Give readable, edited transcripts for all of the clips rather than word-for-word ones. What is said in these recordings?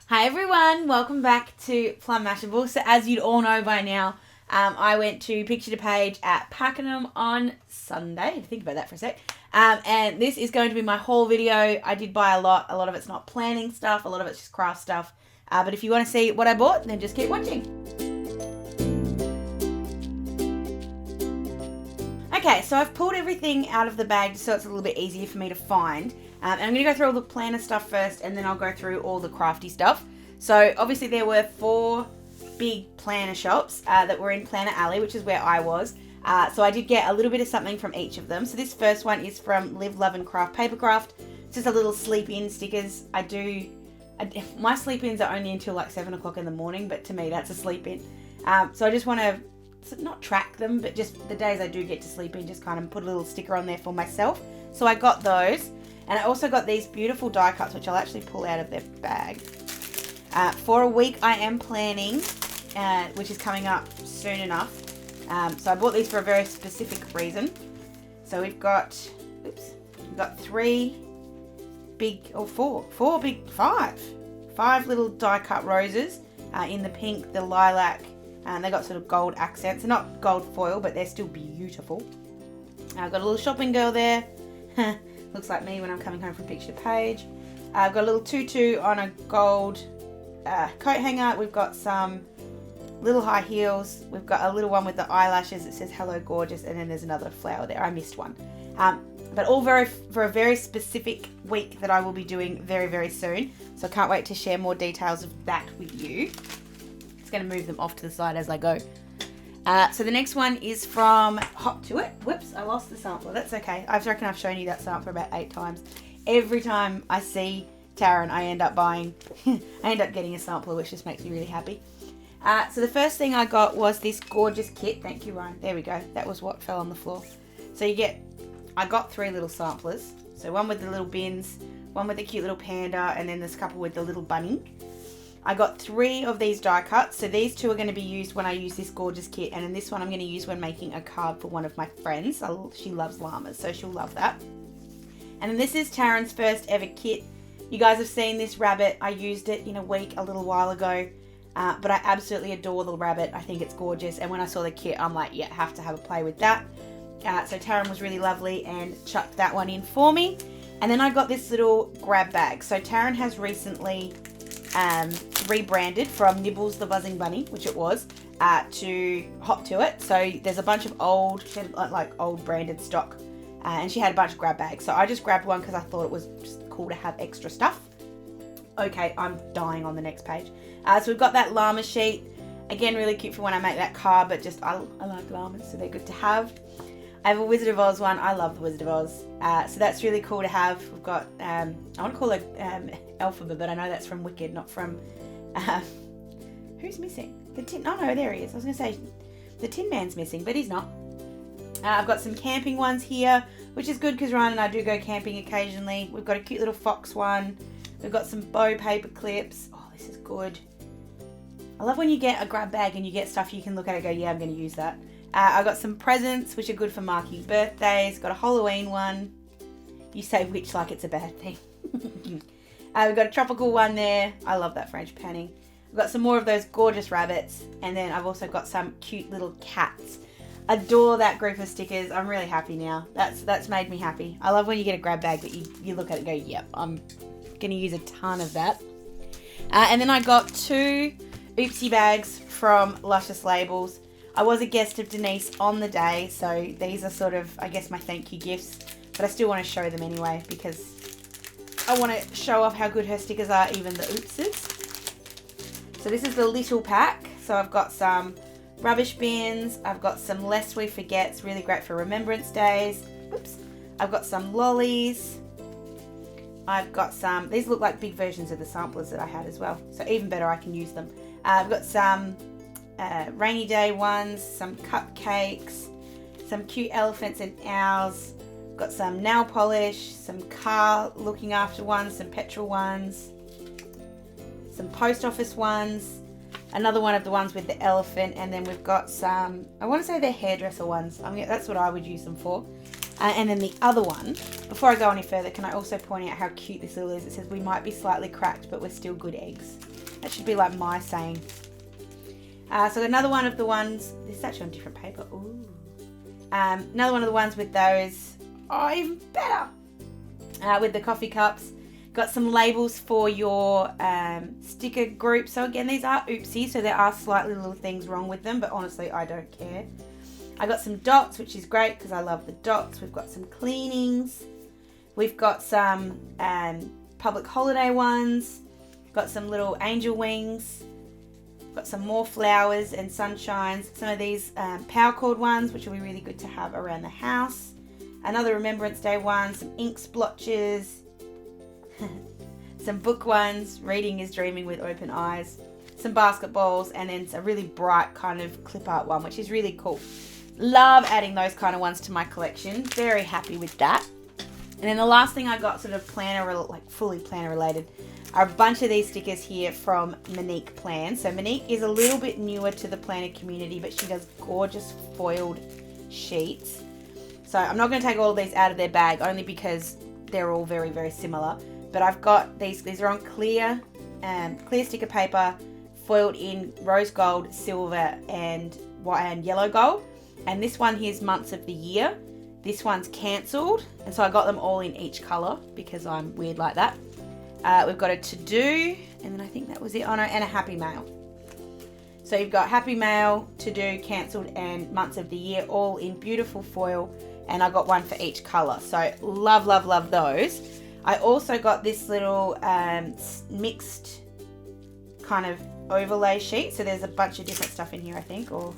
Hi everyone, welcome back to Plum Mashable. So as you'd all know by now, I went to Picture to Page at Pakenham on Sunday. Think about that for a sec. And this is going to be my haul video. I did buy a lot of it's not planning stuff, a lot of it's just craft stuff. But if you want to see what I bought, then just keep watching. Okay, so I've pulled everything out of the bag so it's a little bit easier for me to find. And I'm going to go through all the planner stuff first, and then I'll go through all the crafty stuff. So obviously there were 4 big planner shops that were in Planner Alley, which is where I was. So I did get a little bit of something from each of them. So this first one is from Live, Love and Craft Papercraft. It's just a little sleep-in stickers. My sleep-ins are only until like 7 o'clock in the morning, but to me that's a sleep-in. So I just want to not track them, but just the days I do get to sleep in, just kind of put a little sticker on there for myself. So I got those. And I also got these beautiful die cuts, which I'll actually pull out of their bag. For a week I am planning, which is coming up soon enough. So I bought these for a very specific reason. So we've got 5 little die cut roses in the pink, the lilac, and they got sort of gold accents. They're not gold foil, but they're still beautiful. I've got a little shopping girl there. Looks like me when I'm coming home from Picture to Page. I've got a little tutu on a gold coat hanger. We've got some little high heels. We've got a little one with the eyelashes. It says hello gorgeous, and then there's another flower there. I missed one. But all for a very specific week that I will be doing very, very soon. So I can't wait to share more details of that with you. Just going to move them off to the side as I go. So the next one is from Hop to It. Whoops, I lost the sampler. That's okay. I reckon I've shown you that sampler about 8 times. Every time I see Taryn, I end up getting a sampler, which just makes me really happy. So the first thing I got was this gorgeous kit. Thank you, Ryan. There we go. That was what fell on the floor. So I got 3 little samplers. So one with the little bins, one with the cute little panda, and then there's a couple with the little bunny. I got 3 of these die cuts, so these 2 are going to be used when I use this gorgeous kit, and then this one I'm going to use when making a card for one of my friends. She loves llamas, so she'll love that. And then this is Taryn's first ever kit. You guys have seen this rabbit. I used it in a week a little while ago, but I absolutely adore the rabbit. I think it's gorgeous, and when I saw the kit, I'm like, yeah, have to have a play with that. So Taryn was really lovely and chucked that one in for me. And then I got this little grab bag. So Taryn has recently rebranded from Nibbles the Buzzing Bunny, which it was, to Hop to It. So there's a bunch of old branded stock, and she had a bunch of grab bags. So I just grabbed one because I thought it was just cool to have extra stuff. Okay, I'm dying on the next page. So we've got that llama sheet. Again, really cute for when I make that card, but just I like llamas, so they're good to have. I have a Wizard of Oz one. I love the Wizard of Oz. So that's really cool to have. We've got, I want to call it Elphaba, but I know that's from Wicked, not from, who's missing? Oh no, there he is. I was going to say the Tin Man's missing, but he's not. I've got some camping ones here, which is good because Ryan and I do go camping occasionally. We've got a cute little fox one. We've got some bow paper clips. Oh, this is good. I love when you get a grab bag and you get stuff you can look at it and go, yeah, I'm going to use that. I got some presents, which are good for marking birthdays. Got a Halloween one. You say which like it's a bad thing. We've got a tropical one there. I love that French panning. I've got some more of those gorgeous rabbits. And then I've also got some cute little cats. Adore that group of stickers. I'm really happy now. That's made me happy. I love when you get a grab bag that you look at it and go, yep, I'm going to use a ton of that. And then I got 2 oopsie bags from Luscious Labels. I was a guest of Denise on the day, so these are sort of, I guess, my thank you gifts. But I still want to show them anyway because I want to show off how good her stickers are, even the oopses. So this is the little pack. So I've got some rubbish bins. I've got some Lest We Forgets, really great for Remembrance Days. Oops. I've got some lollies. I've got some, these look like big versions of the samplers that I had as well. So even better, I can use them. I've got some rainy day ones, some cupcakes, some cute elephants and owls. Got some nail polish, some car looking after ones, some petrol ones, some post office ones, another one of the ones with the elephant, and then we've got some, I want to say they're hairdresser ones. I mean, that's what I would use them for. And then the other one, before I go any further, can I also point out how cute this little is? It says, we might be slightly cracked, but we're still good eggs. That should be like my saying. So another one of the ones, this is actually on different paper. Ooh. Another one of the ones with those, oh, even better. With the coffee cups. Got some labels for your sticker group. So again, these are oopsie, so there are slightly little things wrong with them, but honestly, I don't care. I got some dots, which is great because I love the dots. We've got some cleanings. We've got some public holiday ones. Got some little angel wings. Got some more flowers and sunshines. Some of these power cord ones, which will be really good to have around the house. Another Remembrance Day one. Some ink splotches. Some book ones. Reading is Dreaming with Open Eyes. Some basketballs. And then a really bright kind of clip art one, which is really cool. Love adding those kind of ones to my collection. Very happy with that. And then the last thing I got, sort of planner, like fully planner related, are a bunch of these stickers here from Minc Plan. So Minc is a little bit newer to the planner community, but she does gorgeous foiled sheets. So I'm not going to take all of these out of their bag, only because they're all very, very similar. But I've got these are on clear sticker paper, foiled in rose gold, silver, and yellow gold. And this one here is months of the year. This one's cancelled, and so I got them all in each colour because I'm weird like that. We've got a to-do, and then I think that was it. Oh no, and a happy mail. So you've got happy mail, to-do, cancelled, and months of the year, all in beautiful foil, and I got one for each colour. So love, love, love those. I also got this little mixed kind of overlay sheet. So there's a bunch of different stuff in here, I think, or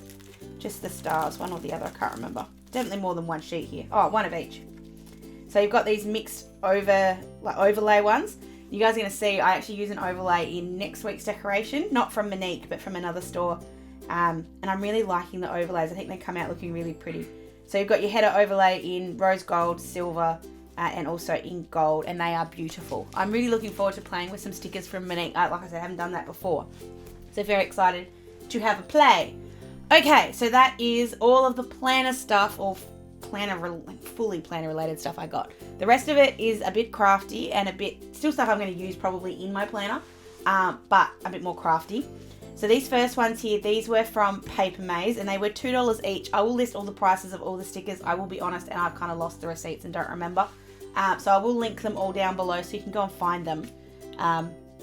just the stars, one or the other, I can't remember. Definitely more than one sheet here. Oh, one of each. So you've got these mixed overlay ones. You guys are going to see I actually use an overlay in next week's decoration, not from Minc, but from another store. And I'm really liking the overlays. I think they come out looking really pretty. So you've got your header overlay in rose gold, silver, and also in gold, and they are beautiful. I'm really looking forward to playing with some stickers from Minc. Like I said, I haven't done that before. So very excited to have a play. Okay, so that is all of the planner stuff, or fully planner related stuff I got. The rest of it is a bit crafty and still stuff I'm going to use probably in my planner, but a bit more crafty. So these first ones here, these were from Paper Maze, and they were $2 each. I will list all the prices of all the stickers. I will be honest, and I've kind of lost the receipts and don't remember. So I will link them all down below so you can go and find them.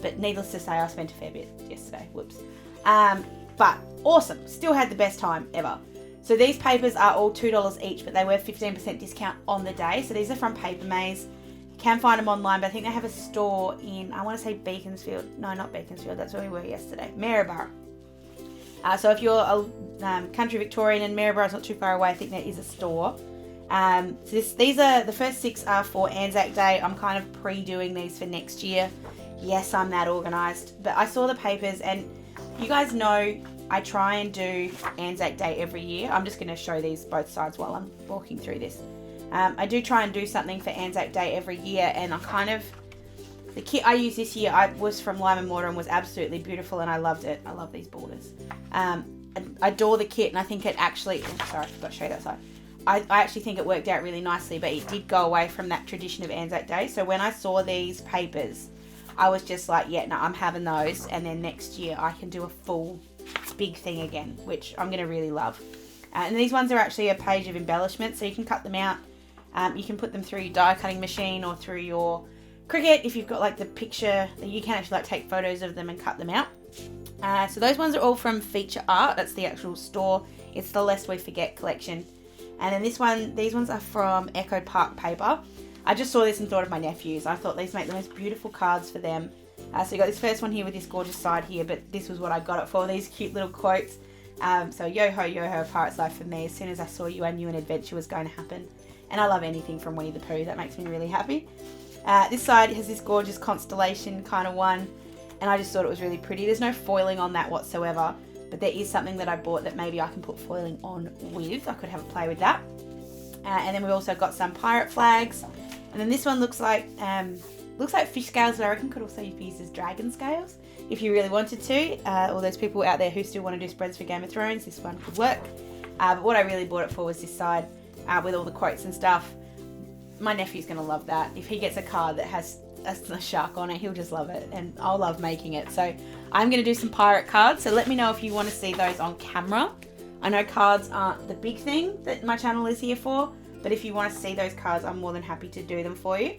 But needless to say, I spent a fair bit yesterday. Whoops. But awesome. Still had the best time ever. So these papers are all $2 each, but they were 15% discount on the day. So these are from Paper Maze. You can find them online, but I think they have a store in, I want to say Beaconsfield. No, not Beaconsfield. That's where we were yesterday. Maryborough. So if you're a country Victorian and Maryborough is not too far away, I think there is a store. So these are, the first 6 are for Anzac Day. I'm kind of pre-doing these for next year. Yes, I'm that organised. But I saw the papers, and you guys know I try and do Anzac Day every year. I'm just going to show these both sides while I'm walking through this. I do try and do something for Anzac Day every year, and the kit I used this year was from Lime and Mortar and was absolutely beautiful, and I loved it. I love these borders. I adore the kit, and I think it actually, sorry, I forgot to show you that side. I actually think it worked out really nicely, but it did go away from that tradition of Anzac Day. So when I saw these papers, I was just like, yeah, no, I'm having those, and then next year I can do a full big thing again, which I'm going to really love. And these ones are actually a page of embellishment, so you can cut them out. You can put them through your die cutting machine or through your Cricut. If you've got like the picture, you can actually like take photos of them and cut them out. So those ones are all from Feature Art. That's the actual store. It's the Lest We Forget collection. And then these ones are from Echo Park Paper. I just saw this and thought of my nephews. I thought these make the most beautiful cards for them. So you got this first one here with this gorgeous side here, but this was what I got it for, these cute little quotes. So yo-ho, yo-ho, pirate's life for me. As soon as I saw you, I knew an adventure was going to happen. And I love anything from Winnie the Pooh. That makes me really happy. This side has this gorgeous constellation kind of one, and I just thought it was really pretty. There's no foiling on that whatsoever, but there is something that I bought that maybe I can put foiling on with. I could have a play with that. And then we've also got some pirate flags. And then this one looks like fish scales, but I reckon could also be used as dragon scales if you really wanted to. All those people out there who still want to do spreads for Game of Thrones, this one could work. But what I really bought it for was this side with all the quotes and stuff. My nephew's going to love that. If he gets a card that has a shark on it. He'll just love it, and I'll love making it. So I'm going to do some pirate cards. So let me know if you want to see those on camera. I know cards aren't the big thing that my channel is here for, but if you want to see those cards, I'm more than happy to do them for you.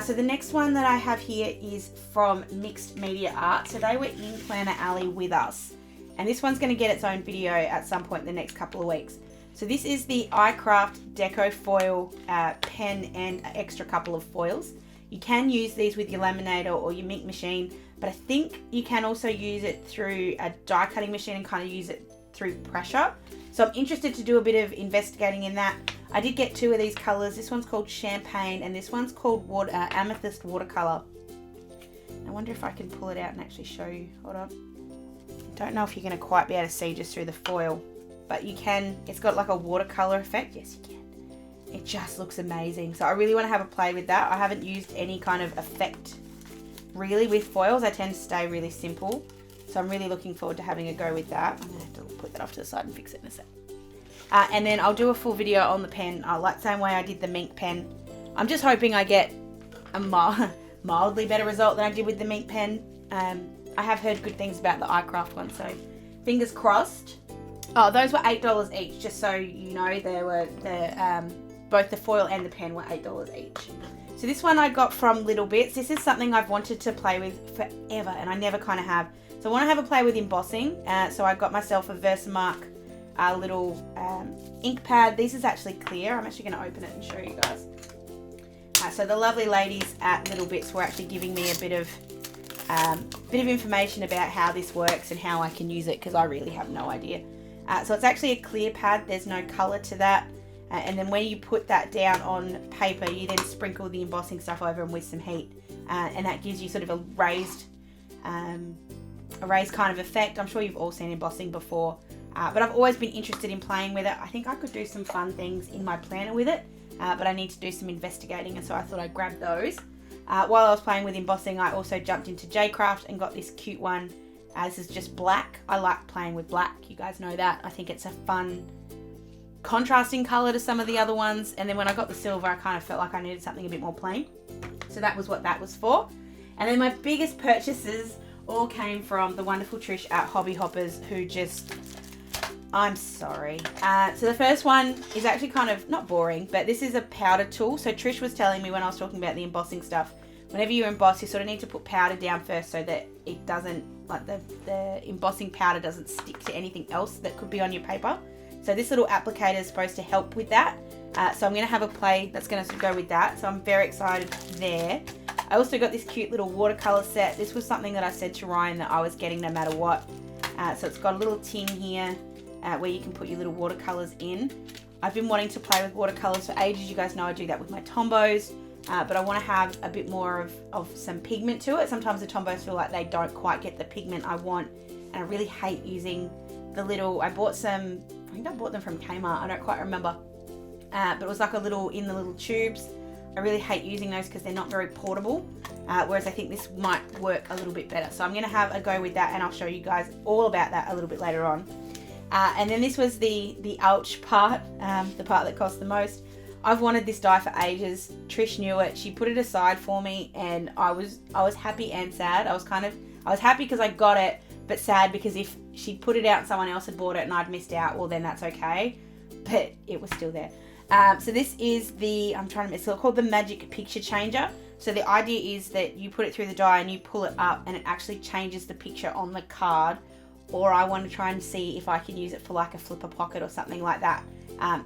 So the next one that I have here is from Mixed Media Art. So they were in Planner Alley with us, and this one's going to get its own video at some point in the next couple of weeks. So this is the iCraft Deco Foil pen and an extra couple of foils. You can use these with your laminator or your Minc machine, but I think you can also use it through a die cutting machine and kind of use it through pressure. So I'm interested to do a bit of investigating in that. I did get 2 of these colors. This one's called Champagne and this one's called Amethyst Watercolor. I wonder if I can pull it out and actually show you. Hold on. Don't know if you're going to quite be able to see just through the foil, but you can. It's got like a watercolor effect. Yes, you can. It just looks amazing. So I really want to have a play with that. I haven't used any kind of effect really with foils. I tend to stay really simple. So I'm really looking forward to having a go with that. I'm going to have to put that off to the side and fix it in a sec. And then I'll do a full video on the pen, like the same way I did the Minc pen. I'm just hoping I get a mildly better result than I did with the Minc pen. I have heard good things about the iCraft one, so fingers crossed. Oh, those were $8 each, just so you know. There were both the foil and the pen were $8 each. So this one I got from Little Bits. This is something I've wanted to play with forever, and I never kind of have. So I want to have a play with embossing. So I got myself a Versamark little ink pad. This is actually clear. I'm actually going to open it and show you guys. So the lovely ladies at Little Bits were actually giving me a bit of information about how this works and how I can use it, because I really have no idea. So it's actually a clear pad. There's no color to that. And then when you put that down on paper, you then sprinkle the embossing stuff over them with some heat. And that gives you sort of a raised kind of effect. I'm sure you've all seen embossing before. But I've always been interested in playing with it. I think I could do some fun things in my planner with it. But I need to do some investigating. And so I thought I'd grab those. While I was playing with embossing, I also jumped into J-Craft and got this cute one. This is just black. I like playing with black. You guys know that. I think it's a fun contrasting color to some of the other ones. And then when I got the silver, I kind of felt like I needed something a bit more plain. So that was what that was for. And then my biggest purchases all came from the wonderful Trish at Hobby Hoppers, who just, I'm sorry. So the first one is actually kind of not boring, but this is a powder tool. So Trish was telling me when I was talking about the embossing stuff, whenever you emboss, you sort of need to put powder down first so that it doesn't, like the embossing powder doesn't stick to anything else that could be on your paper. So this little applicator is supposed to help with that. So I'm going to have a play that's going to go with that. So I'm very excited there. I also got this cute little watercolor set. This was something that I said to Ryan that I was getting no matter what. So it's got a little tin here where you can put your little watercolors in. I've been wanting to play with watercolors for ages. You guys know I do that with my Tombos. But I want to have a bit more of some pigment to it. Sometimes the Tombos feel like they don't quite get the pigment I want. And I really hate using the little, I think I bought them from Kmart. I don't quite remember. But it was like in the little tubes. I really hate using those because they're not very portable. Whereas I think this might work a little bit better. So I'm going to have a go with that, and I'll show you guys all about that a little bit later on. And then this was the ouch part, the part that cost the most. I've wanted this die for ages. Trish knew it. She put it aside for me, and I was happy and sad. I was happy because I got it, but sad because if she put it out and someone else had bought it and I'd missed out, well then that's okay. But it was still there. So this is it's called the Magic Picture Changer. So the idea is that you put it through the die and you pull it up and it actually changes the picture on the card. Or I want to try and see if I can use it for like a flipper pocket or something like that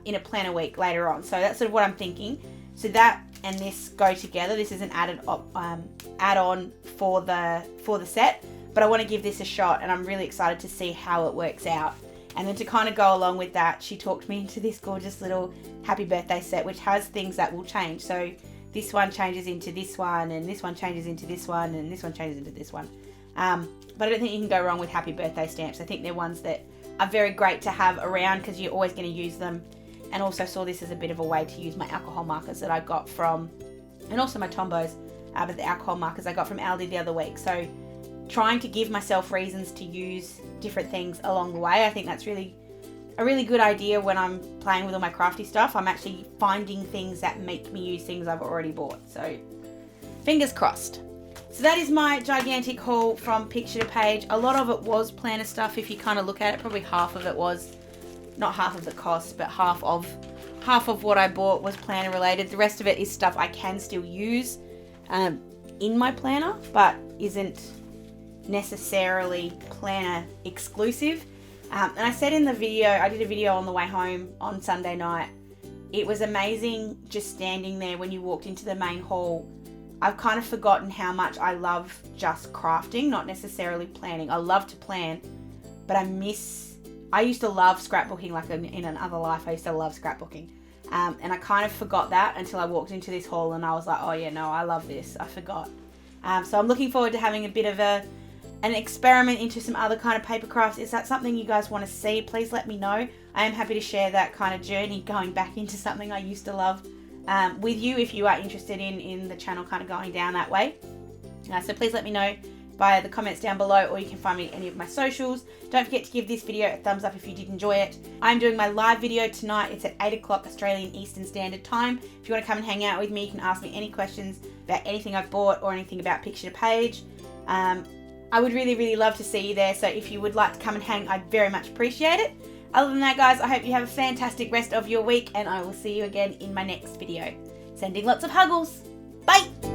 in a planner week later on. So that's sort of what I'm thinking. So that and this go together. This is an add-on for the set, but I want to give this a shot, and I'm really excited to see how it works out. And then to kind of go along with that, she talked me into this gorgeous little happy birthday set, which has things that will change. So this one changes into this one, and this one changes into this one, and this one changes into this one. But I don't think you can go wrong with happy birthday stamps. I think they're ones that are very great to have around because you're always going to use them. And also saw this as a bit of a way to use my alcohol markers that I got from, and also my Tombos, but the alcohol markers I got from Aldi the other week. So trying to give myself reasons to use different things along the way. I think that's a really good idea when I'm playing with all my crafty stuff. I'm actually finding things that make me use things I've already bought. So fingers crossed. So that is my gigantic haul from Picture to Page. A lot of it was planner stuff if you kind of look at it. Probably half of it was, not half of the cost, but half of what I bought was planner related. The rest of it is stuff I can still use in my planner, but isn't necessarily planner exclusive. And I said in the video, I did a video on the way home on Sunday night. It was amazing just standing there when you walked into the main hall. I've kind of forgotten how much I love just crafting, not necessarily planning. I love to plan, but I used to love scrapbooking, like in another life, I used to love scrapbooking. And I kind of forgot that until I walked into this hall and I was like, oh yeah, no, I love this. I forgot. So I'm looking forward to having a bit of an experiment into some other kind of paper crafts. Is that something you guys want to see? Please let me know. I am happy to share that kind of journey going back into something I used to love with you if you are interested in the channel kind of going down that way. So please let me know via the comments down below, or you can find me at any of my socials. Don't forget to give this video a thumbs up if you did enjoy it. I'm doing my live video tonight. It's at 8 o'clock Australian Eastern Standard Time. If you want to come and hang out with me, you can ask me any questions about anything I've bought or anything about Picture to Page. I would really, really love to see you there. So if you would like to come and hang, I'd very much appreciate it. Other than that, guys, I hope you have a fantastic rest of your week, and I will see you again in my next video. Sending lots of huggles. Bye!